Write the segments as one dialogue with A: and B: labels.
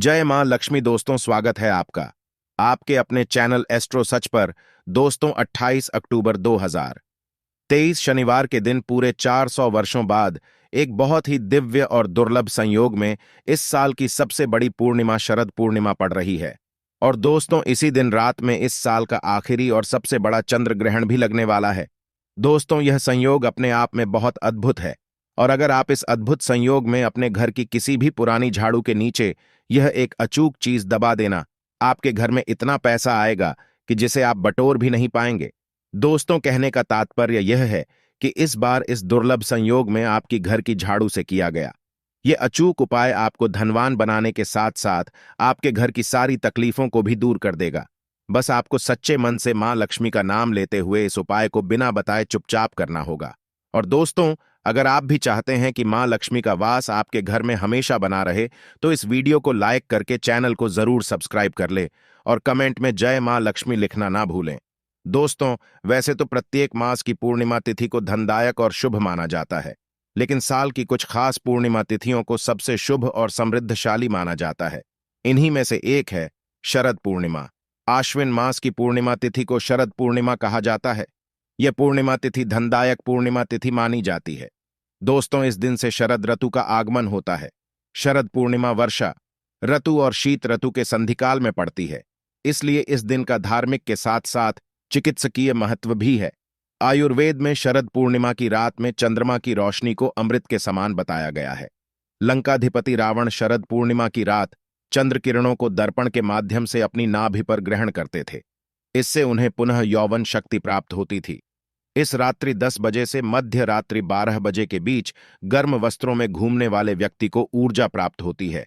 A: जय मां लक्ष्मी। दोस्तों, स्वागत है आपका आपके अपने चैनल एस्ट्रो सच पर। दोस्तों, 28 अक्टूबर 2023 शनिवार के दिन पूरे 400 वर्षों बाद एक बहुत ही दिव्य और दुर्लभ संयोग में इस साल की सबसे बड़ी पूर्णिमा शरद पूर्णिमा पड़ रही है। और दोस्तों, इसी दिन रात में इस साल का आखिरी और सबसे बड़ा चंद्र ग्रहण भी लगने वाला है। दोस्तों, यह संयोग अपने आप में बहुत अद्भुत है। और अगर आप इस अद्भुत संयोग में अपने घर की किसी भी पुरानी झाड़ू के नीचे यह एक अचूक चीज दबा देना, आपके घर में इतना पैसा आएगा कि जिसे आप बटोर भी नहीं पाएंगे। दोस्तों, कहने का तात्पर्य यह है कि इस बार इस दुर्लभ संयोग में आपकी घर की झाड़ू से किया गया यह अचूक उपाय आपको धनवान बनाने के साथ साथ आपके घर की सारी तकलीफों को भी दूर कर देगा। बस आपको सच्चे मन से मां लक्ष्मी का नाम लेते हुए इस उपाय को बिना बताए चुपचाप करना होगा। और दोस्तों, अगर आप भी चाहते हैं कि मां लक्ष्मी का वास आपके घर में हमेशा बना रहे, तो इस वीडियो को लाइक करके चैनल को जरूर सब्सक्राइब कर ले और कमेंट में जय मां लक्ष्मी लिखना ना भूलें। दोस्तों, वैसे तो प्रत्येक मास की पूर्णिमा तिथि को धनदायक और शुभ माना जाता है, लेकिन साल की कुछ खास पूर्णिमा तिथियों को सबसे शुभ और समृद्धशाली माना जाता है। इन्हीं में से एक है शरद पूर्णिमा। आश्विन मास की पूर्णिमा तिथि को शरद पूर्णिमा कहा जाता है। यह पूर्णिमा तिथि धनदायक पूर्णिमा तिथि मानी जाती है। दोस्तों, इस दिन से शरद ऋतु का आगमन होता है। शरद पूर्णिमा वर्षा ऋतु और शीत ऋतु के संधिकाल में पड़ती है, इसलिए इस दिन का धार्मिक के साथ साथ चिकित्सकीय महत्व भी है। आयुर्वेद में शरद पूर्णिमा की रात में चंद्रमा की रोशनी को अमृत के समान बताया गया है। लंकाधिपति रावण शरद पूर्णिमा की रात चंद्र किरणों को दर्पण के माध्यम से अपनी नाभि पर ग्रहण करते थे। इससे उन्हें पुनः यौवन शक्ति प्राप्त होती थी। इस रात्रि 10 बजे से मध्य रात्रि 12 बजे के बीच गर्म वस्त्रों में घूमने वाले व्यक्ति को ऊर्जा प्राप्त होती है।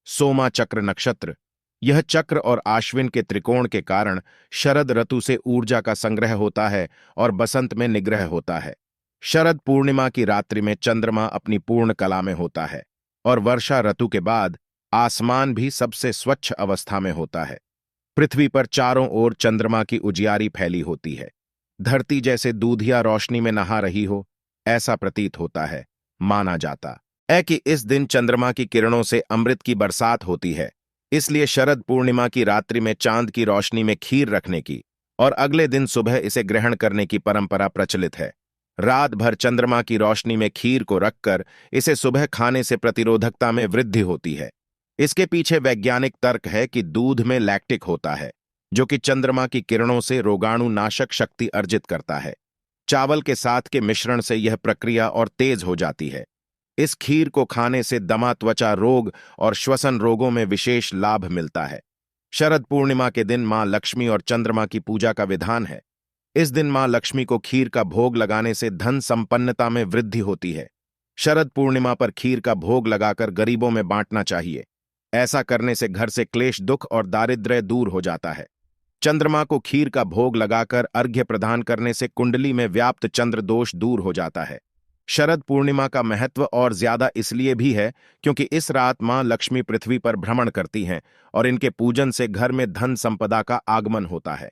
A: सोमा चक्र नक्षत्र यह चक्र और आश्विन के त्रिकोण के कारण शरद ऋतु से ऊर्जा का संग्रह होता है और बसंत में निग्रह होता है। शरद पूर्णिमा की रात्रि में चंद्रमा अपनी पूर्ण कला में होता है और वर्षा ऋतु के बाद आसमान भी सबसे स्वच्छ अवस्था में होता है। पृथ्वी पर चारों ओर चंद्रमा की उजियारी फैली होती है। धरती जैसे दूधिया रोशनी में नहा रही हो, ऐसा प्रतीत होता है। माना जाता है कि इस दिन चंद्रमा की किरणों से अमृत की बरसात होती है। इसलिए शरद पूर्णिमा की रात्रि में चांद की रोशनी में खीर रखने की और अगले दिन सुबह इसे ग्रहण करने की परंपरा प्रचलित है। रात भर चंद्रमा की रोशनी में खीर को रखकर इसे सुबह खाने से प्रतिरोधकता में वृद्धि होती है। इसके पीछे वैज्ञानिक तर्क है कि दूध में लैक्टिक होता है, जो कि चंद्रमा की किरणों से रोगाणु नाशक शक्ति अर्जित करता है। चावल के साथ के मिश्रण से यह प्रक्रिया और तेज हो जाती है। इस खीर को खाने से दमा, त्वचा रोग और श्वसन रोगों में विशेष लाभ मिलता है। शरद पूर्णिमा के दिन मां लक्ष्मी और चंद्रमा की पूजा का विधान है। इस दिन मां लक्ष्मी को खीर का भोग लगाने से धन संपन्नता में वृद्धि होती है। शरद पूर्णिमा पर खीर का भोग लगाकर गरीबों में बांटना चाहिए। ऐसा करने से घर से क्लेश, दुख और दारिद्र्य दूर हो जाता है। चंद्रमा को खीर का भोग लगाकर अर्घ्य प्रदान करने से कुंडली में व्याप्त चंद्र दोष दूर हो जाता है। शरद पूर्णिमा का महत्व और ज्यादा इसलिए भी है क्योंकि इस रात मां लक्ष्मी पृथ्वी पर भ्रमण करती हैं और इनके पूजन से घर में धन संपदा का आगमन होता है।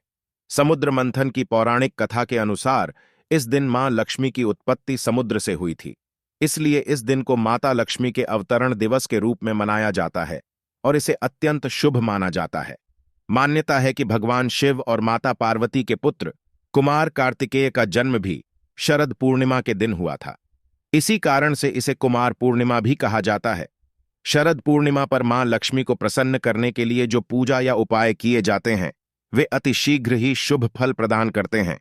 A: समुद्र मंथन की पौराणिक कथा के अनुसार इस दिन मां लक्ष्मी की उत्पत्ति समुद्र से हुई थी। इसलिए इस दिन को माता लक्ष्मी के अवतरण दिवस के रूप में मनाया जाता है और इसे अत्यंत शुभ माना जाता है। मान्यता है कि भगवान शिव और माता पार्वती के पुत्र कुमार कार्तिकेय का जन्म भी शरद पूर्णिमा के दिन हुआ था। इसी कारण से इसे कुमार पूर्णिमा भी कहा जाता है। शरद पूर्णिमा पर मां लक्ष्मी को प्रसन्न करने के लिए जो पूजा या उपाय किए जाते हैं, वे अति शीघ्र ही शुभ फल प्रदान करते हैं।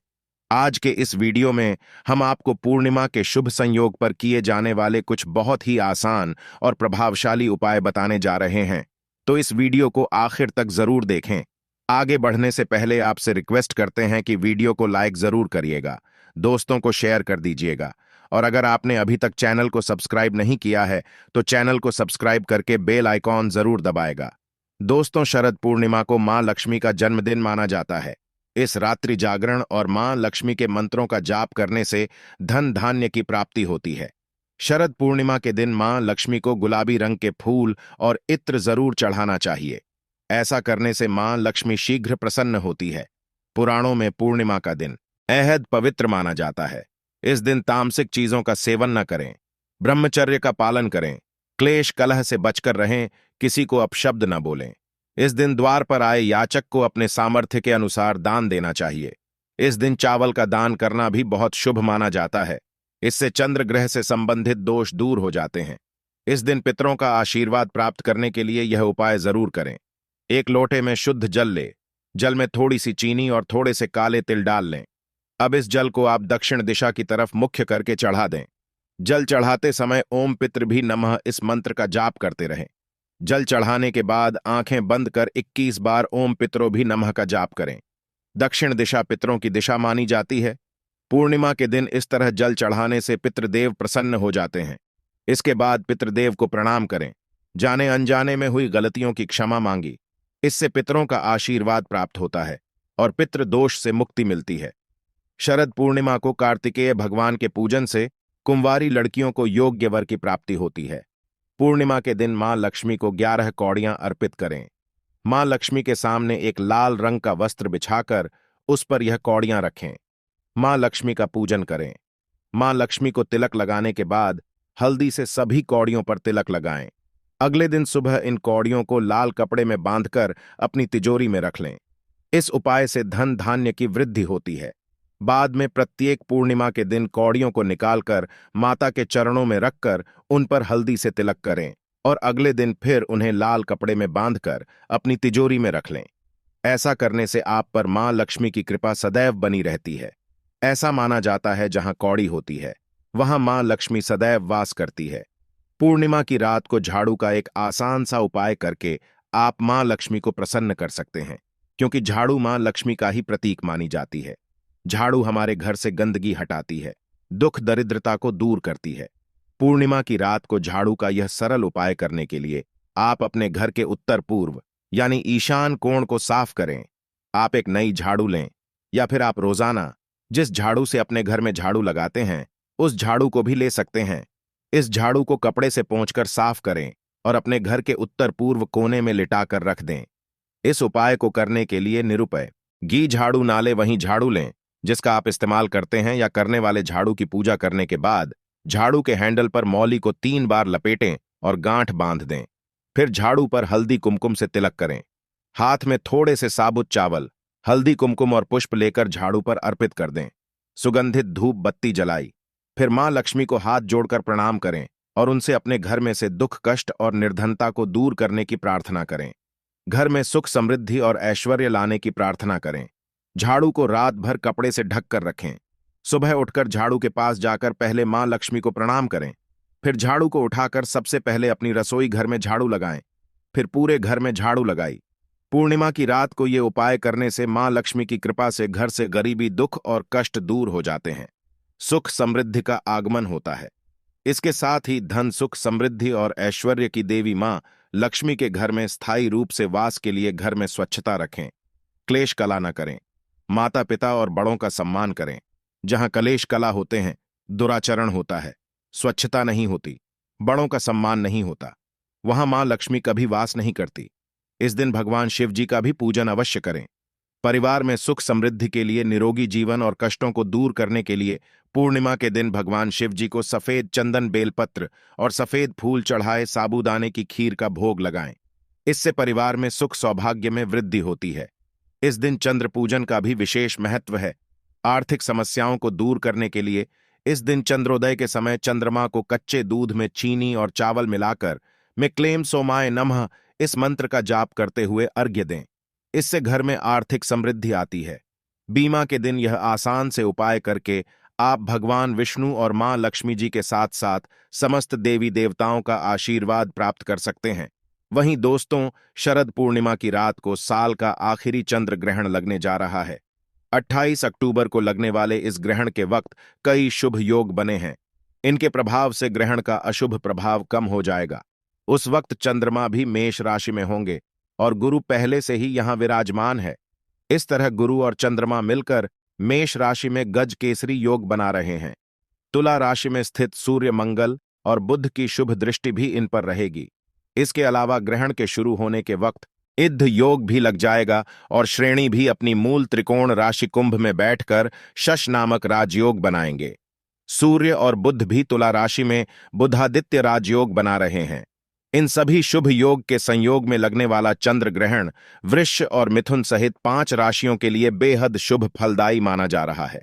A: आज के इस वीडियो में हम आपको पूर्णिमा के शुभ संयोग पर किए जाने वाले कुछ बहुत ही आसान और प्रभावशाली उपाय बताने जा रहे हैं, तो इस वीडियो को आखिर तक जरूर देखें। आगे बढ़ने से पहले आपसे रिक्वेस्ट करते हैं कि वीडियो को लाइक जरूर करिएगा, दोस्तों को शेयर कर दीजिएगा और अगर आपने अभी तक चैनल को सब्सक्राइब नहीं किया है तो चैनल को सब्सक्राइब करके बेल आइकॉन जरूर दबाएगा। दोस्तों, शरद पूर्णिमा को मां लक्ष्मी का जन्मदिन माना जाता है। इस रात्रि जागरण और मां लक्ष्मी के मंत्रों का जाप करने से धन धान्य की प्राप्ति होती है। शरद पूर्णिमा के दिन मां लक्ष्मी को गुलाबी रंग के फूल और इत्र जरूर चढ़ाना चाहिए। ऐसा करने से मां लक्ष्मी शीघ्र प्रसन्न होती है। पुराणों में पूर्णिमा का दिन अहद पवित्र माना जाता है। इस दिन तामसिक चीजों का सेवन न करें, ब्रह्मचर्य का पालन करें, क्लेश कलह से बचकर रहें, किसी को अपशब्द न बोलें। इस दिन द्वार पर आए याचक को अपने सामर्थ्य के अनुसार दान देना चाहिए। इस दिन चावल का दान करना भी बहुत शुभ माना जाता है। इससे चंद्र ग्रह से संबंधित दोष दूर हो जाते हैं। इस दिन पितरों का आशीर्वाद प्राप्त करने के लिए यह उपाय जरूर करें। एक लोटे में शुद्ध जल ले। जल में थोड़ी सी चीनी और थोड़े से काले तिल डाल लें। अब इस जल को आप दक्षिण दिशा की तरफ मुख्य करके चढ़ा दें। जल चढ़ाते समय ओम पितृ भी नमः इस मंत्र का जाप करते रहें। जल चढ़ाने के बाद आंखें बंद कर 21 बार ओम पितरो भी नमः का जाप करें। दक्षिण दिशा पितरों की दिशा मानी जाती है। पूर्णिमा के दिन इस तरह जल चढ़ाने से पितृदेव प्रसन्न हो जाते हैं। इसके बाद पितृदेव को प्रणाम करें। जाने अनजाने में हुई गलतियों की क्षमा मांगी। इससे पितरों का आशीर्वाद प्राप्त होता है और पितृ दोष से मुक्ति मिलती है। शरद पूर्णिमा को कार्तिकेय भगवान के पूजन से कुंवारी लड़कियों को योग्य वर की प्राप्ति होती है। पूर्णिमा के दिन मां लक्ष्मी को 11 कौड़ियां अर्पित करें। मां लक्ष्मी के सामने एक लाल रंग का वस्त्र बिछाकर उस पर यह कौड़ियां रखें। मां लक्ष्मी का पूजन करें। मां लक्ष्मी को तिलक लगाने के बाद हल्दी से सभी कौड़ियों पर तिलक लगाएं। अगले दिन सुबह इन कौड़ियों को लाल कपड़े में बांधकर अपनी तिजोरी में रख लें। इस उपाय से धन धान्य की वृद्धि होती है। बाद में प्रत्येक पूर्णिमा के दिन कौड़ियों को निकालकर माता के चरणों में रखकर उन पर हल्दी से तिलक करें और अगले दिन फिर उन्हें लाल कपड़े में बांधकर अपनी तिजोरी में रख लें। ऐसा करने से आप पर मां लक्ष्मी की कृपा सदैव बनी रहती है। ऐसा माना जाता है जहां कौड़ी होती है वहां मां लक्ष्मी सदैव वास करती है। पूर्णिमा की रात को झाड़ू का एक आसान सा उपाय करके आप मां लक्ष्मी को प्रसन्न कर सकते हैं, क्योंकि झाड़ू मां लक्ष्मी का ही प्रतीक मानी जाती है। झाड़ू हमारे घर से गंदगी हटाती है, दुख दरिद्रता को दूर करती है। पूर्णिमा की रात को झाड़ू का यह सरल उपाय करने के लिए आप अपने घर के उत्तर पूर्व यानी ईशान कोण को साफ करें। आप एक नई झाड़ू लें या फिर आप रोजाना जिस झाड़ू से अपने घर में झाड़ू लगाते हैं उस झाड़ू को भी ले सकते हैं। इस झाड़ू को कपड़े से पोंछकर साफ करें और अपने घर के उत्तर पूर्व कोने में लिटाकर रख दें। इस उपाय को करने के लिए निरुपय घी झाड़ू नाले वहीं झाड़ू लें जिसका आप इस्तेमाल करते हैं या करने वाले झाड़ू की पूजा करने के बाद झाड़ू के हैंडल पर मौली को 3 बार लपेटें और गांठ बांध दें। फिर झाड़ू पर हल्दी कुमकुम से तिलक करें। हाथ में थोड़े से साबुत चावल, हल्दी कुमकुम और पुष्प लेकर झाड़ू पर अर्पित कर दें। सुगंधित धूप बत्ती जलाई। फिर मां लक्ष्मी को हाथ जोड़कर प्रणाम करें और उनसे अपने घर में से दुख कष्ट और निर्धनता को दूर करने की प्रार्थना करें। घर में सुख समृद्धि और ऐश्वर्य लाने की प्रार्थना करें। झाड़ू को रात भर कपड़े से ढक कर रखें। सुबह उठकर झाड़ू के पास जाकर पहले मां लक्ष्मी को प्रणाम करें। फिर झाड़ू को उठाकर सबसे पहले अपनी रसोई घर में झाड़ू लगाएं। फिर पूरे घर में झाड़ू लगाई। पूर्णिमा की रात को ये उपाय करने से मां लक्ष्मी की कृपा से घर से गरीबी, दुख और कष्ट दूर हो जाते हैं। सुख समृद्धि का आगमन होता है। इसके साथ ही धन, सुख, समृद्धि और ऐश्वर्य की देवी मां लक्ष्मी के घर में स्थायी रूप से वास के लिए घर में स्वच्छता रखें। क्लेश कला न करें। माता पिता और बड़ों का सम्मान करें। जहां कलेश कला होते हैं दुराचरण होता है, स्वच्छता नहीं होती, बड़ों का सम्मान नहीं होता, वहां मां लक्ष्मी कभी वास नहीं करती। इस दिन भगवान शिव जी का भी पूजन अवश्य करें। परिवार में सुख समृद्धि के लिए, निरोगी जीवन और कष्टों को दूर करने के लिए पूर्णिमा के दिन भगवान शिव जी को सफेद चंदन, बेलपत्र और सफेद फूल चढ़ाए साबूदाने की खीर का भोग लगाएं। इससे परिवार में सुख सौभाग्य में वृद्धि होती है। इस दिन चंद्र पूजन का भी विशेष महत्व है। आर्थिक समस्याओं को दूर करने के लिए इस दिन चंद्रोदय के समय चंद्रमा को कच्चे दूध में चीनी और चावल मिलाकर मैं क्लेम सोमाय नमः इस मंत्र का जाप करते हुए अर्घ्य दें। इससे घर में आर्थिक समृद्धि आती है। बीमा के दिन यह आसान से उपाय करके आप भगवान विष्णु और मां लक्ष्मी जी के साथ साथ समस्त देवी देवताओं का आशीर्वाद प्राप्त कर सकते हैं। वहीं दोस्तों, शरद पूर्णिमा की रात को साल का आखिरी चंद्र ग्रहण लगने जा रहा है। 28 अक्टूबर को लगने वाले इस ग्रहण के वक्त कई शुभ योग बने हैं। इनके प्रभाव से ग्रहण का अशुभ प्रभाव कम हो जाएगा। उस वक्त चंद्रमा भी मेष राशि में होंगे और गुरु पहले से ही यहां विराजमान है। इस तरह गुरु और चंद्रमा मिलकर मेष राशि में गज केसरी योग बना रहे हैं। तुला राशि में स्थित सूर्य, मंगल और बुध की शुभ दृष्टि भी इन पर रहेगी। इसके अलावा ग्रहण के शुरू होने के वक्त इद्ध योग भी लग जाएगा और श्रेणी भी अपनी मूल त्रिकोण राशि कुंभ में बैठकर शश नामक राजयोग बनाएंगे। सूर्य और बुध भी तुला राशि में बुधादित्य राजयोग बना रहे हैं। इन सभी शुभ योग के संयोग में लगने वाला चंद्र ग्रहण वृश्च और मिथुन सहित 5 राशियों के लिए बेहद शुभ फलदायी माना जा रहा है।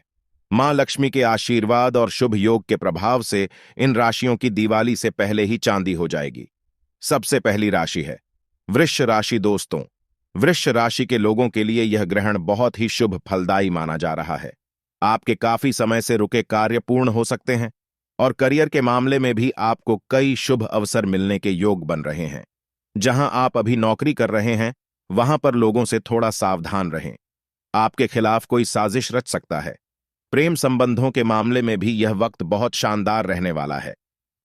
A: मां लक्ष्मी के आशीर्वाद और शुभ योग के प्रभाव से इन राशियों की दिवाली से पहले ही चांदी हो जाएगी। सबसे पहली राशि है वृश्च राशि। दोस्तों, वृश्च राशि के लोगों के लिए यह ग्रहण बहुत ही शुभ फलदायी माना जा रहा है। आपके काफी समय से रुके कार्य पूर्ण हो सकते हैं और करियर के मामले में भी आपको कई शुभ अवसर मिलने के योग बन रहे हैं। जहां आप अभी नौकरी कर रहे हैं, वहां पर लोगों से थोड़ा सावधान रहें। आपके खिलाफ कोई साजिश रच सकता है। प्रेम संबंधों के मामले में भी यह वक्त बहुत शानदार रहने वाला है।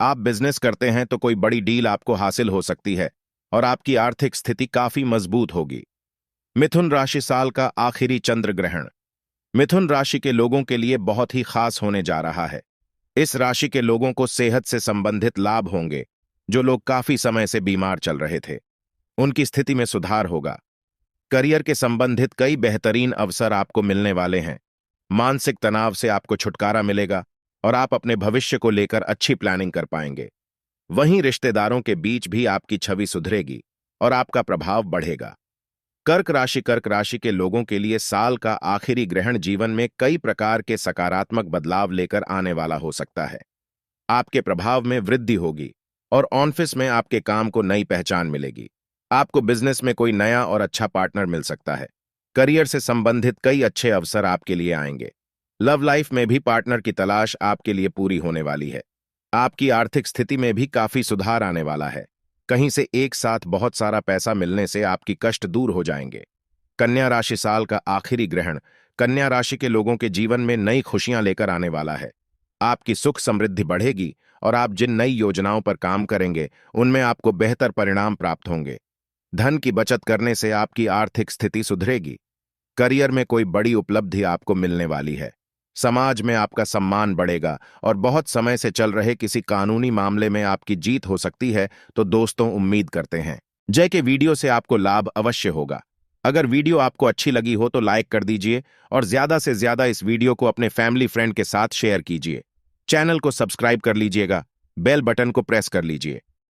A: आप बिजनेस करते हैं तो कोई बड़ी डील आपको हासिल हो सकती है और आपकी आर्थिक स्थिति काफी मजबूत होगी। मिथुन राशि। साल का आखिरी चंद्र ग्रहण मिथुन राशि के लोगों के लिए बहुत ही खास होने जा रहा है। इस राशि के लोगों को सेहत से संबंधित लाभ होंगे। जो लोग काफी समय से बीमार चल रहे थे, उनकी स्थिति में सुधार होगा। करियर के संबंधित कई बेहतरीन अवसर आपको मिलने वाले हैं। मानसिक तनाव से आपको छुटकारा मिलेगा और आप अपने भविष्य को लेकर अच्छी प्लानिंग कर पाएंगे। वहीं रिश्तेदारों के बीच भी आपकी छवि सुधरेगी और आपका प्रभाव बढ़ेगा। कर्क राशि के लोगों के लिए साल का आखिरी ग्रहण जीवन में कई प्रकार के सकारात्मक बदलाव लेकर आने वाला हो सकता है। आपके प्रभाव में वृद्धि होगी और ऑफिस में आपके काम को नई पहचान मिलेगी। आपको बिजनेस में कोई नया और अच्छा पार्टनर मिल सकता है। करियर से संबंधित कई अच्छे अवसर आपके लिए आएंगे। लव लाइफ में भी पार्टनर की तलाश आपके लिए पूरी होने वाली है। आपकी आर्थिक स्थिति में भी काफी सुधार आने वाला है। कहीं से एक साथ बहुत सारा पैसा मिलने से आपकी कष्ट दूर हो जाएंगे। कन्या राशि। साल का आखिरी ग्रहण कन्या राशि के लोगों के जीवन में नई खुशियां लेकर आने वाला है। आपकी सुख समृद्धि बढ़ेगी और आप जिन नई योजनाओं पर काम करेंगे, उनमें आपको बेहतर परिणाम प्राप्त होंगे। धन की बचत करने से आपकी आर्थिक स्थिति सुधरेगी। करियर में कोई बड़ी उपलब्धि आपको मिलने वाली है। समाज में आपका सम्मान बढ़ेगा और बहुत समय से चल रहे किसी कानूनी मामले में आपकी जीत हो सकती है। तो दोस्तों, उम्मीद करते हैं जय के वीडियो से आपको लाभ अवश्य होगा। अगर वीडियो आपको अच्छी लगी हो तो लाइक कर दीजिए और ज्यादा से ज्यादा इस वीडियो को अपने फैमिली फ्रेंड के साथ शेयर कीजिए। चैनल को सब्सक्राइब कर लीजिएगा, बेल बटन को प्रेस कर लीजिए।